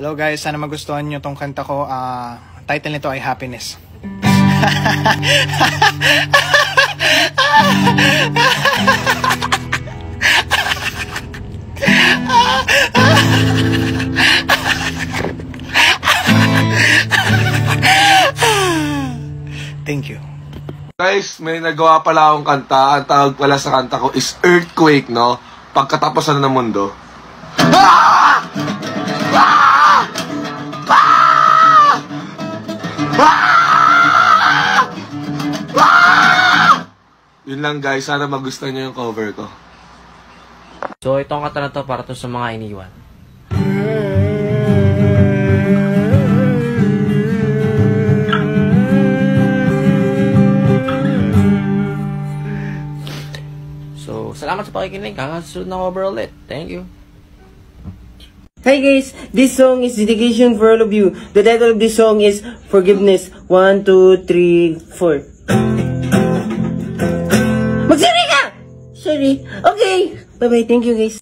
Hello guys, sana magustuhan nyo tong kanta ko. Title nito ay Happiness. Thank you. Guys, may nagawa pala akong kanta. Ang tawag pala sa kanta ko is Earthquake, no? Pagkatapusan ng mundo. Ah! Ah! Ah! Ah! Ah! Yun lang guys, sana magustuhan nyo yung cover ko. So itong kanta na to para to sa mga iniwan. So salamat sa pakikinig. Hanggang susunod na cover ulit. Thank you. Hi guys, this song is dedication for all of you. The title of this song is Forgiveness. 1, 2, 3, 4. Magsiri ka! Sorry. Okay. Bye-bye. Thank you guys.